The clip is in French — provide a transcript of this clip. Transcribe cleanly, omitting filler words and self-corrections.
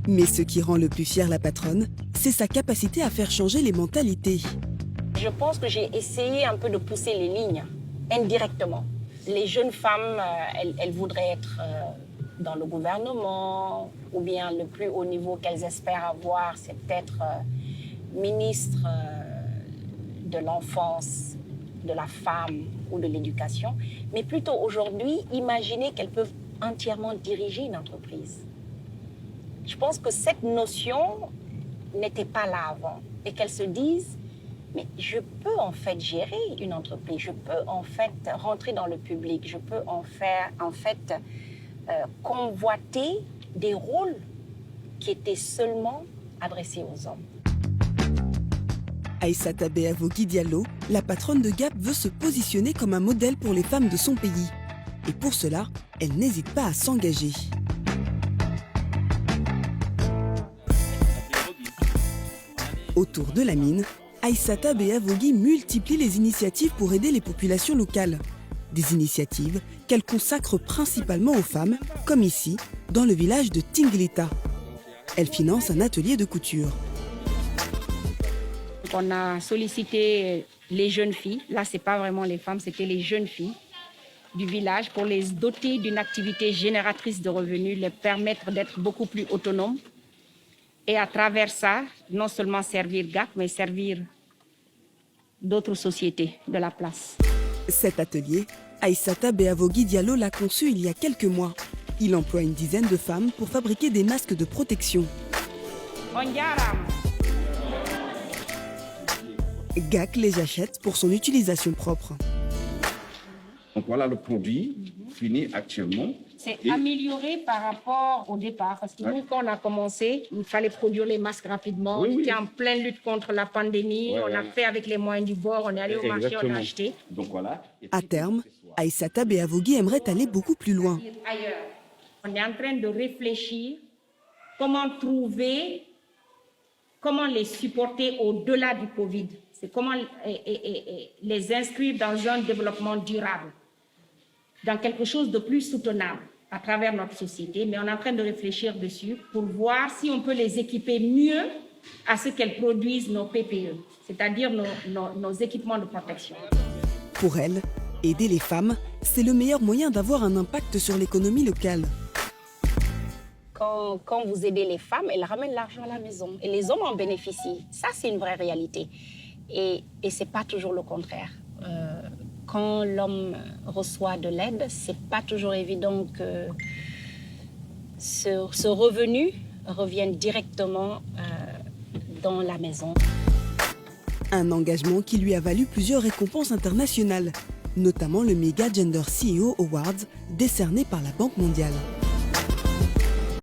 Mais ce qui rend le plus fier la patronne, c'est sa capacité à faire changer les mentalités. Je pense que j'ai essayé un peu de pousser les lignes, indirectement. Les jeunes femmes, elles voudraient être dans le gouvernement, ou bien le plus haut niveau qu'elles espèrent avoir, c'est peut-être ministre de l'enfance, de la femme ou de l'éducation. Mais plutôt aujourd'hui, imaginer qu'elles peuvent entièrement diriger une entreprise. Je pense que cette notion n'était pas là avant et qu'elles se disent mais je peux en fait gérer une entreprise, je peux en fait rentrer dans le public, je peux en fait convoiter des rôles qui étaient seulement adressés aux hommes. Aïssata Beavogui Diallo, la patronne de Gap, veut se positionner comme un modèle pour les femmes de son pays. Et pour cela, elle n'hésite pas à s'engager. Autour de la mine, Aïssata Beavogui multiplie les initiatives pour aider les populations locales. Des initiatives qu'elle consacre principalement aux femmes, comme ici, dans le village de Tinglita. Elle finance un atelier de couture. On a sollicité les jeunes filles, là c'est pas vraiment les femmes, c'était les jeunes filles du village pour les doter d'une activité génératrice de revenus, les permettre d'être beaucoup plus autonomes et à travers ça, non seulement servir GAC, mais servir d'autres sociétés de la place. Cet atelier, Aïssata Beavogui Diallo l'a conçu il y a quelques mois. Il emploie une dizaine de femmes pour fabriquer des masques de protection. GAC les achète pour son utilisation propre. Donc voilà le produit fini actuellement. C'est amélioré par rapport au départ, parce que nous, quand on a commencé, il fallait produire les masques rapidement. On était en pleine lutte contre la pandémie, on a fait avec les moyens du bord, on est allé au marché, on a acheté. Donc voilà. À terme, Aïssata Beavogui aimerait aller beaucoup plus loin. Ailleurs. On est en train de réfléchir comment les supporter au-delà du Covid. C'est comment les inscrire dans un développement durable, dans quelque chose de plus soutenable à travers notre société. Mais on est en train de réfléchir dessus pour voir si on peut les équiper mieux à ce qu'elles produisent nos PPE, c'est-à-dire nos équipements de protection. Pour elle, aider les femmes, c'est le meilleur moyen d'avoir un impact sur l'économie locale. Quand vous aidez les femmes, elles ramènent l'argent à la maison et les hommes en bénéficient. Ça, c'est une vraie réalité. Et ce n'est pas toujours le contraire. Quand l'homme reçoit de l'aide, ce n'est pas toujours évident que ce revenu revienne directement dans la maison. Un engagement qui lui a valu plusieurs récompenses internationales, notamment le Mega Gender CEO Awards décerné par la Banque mondiale.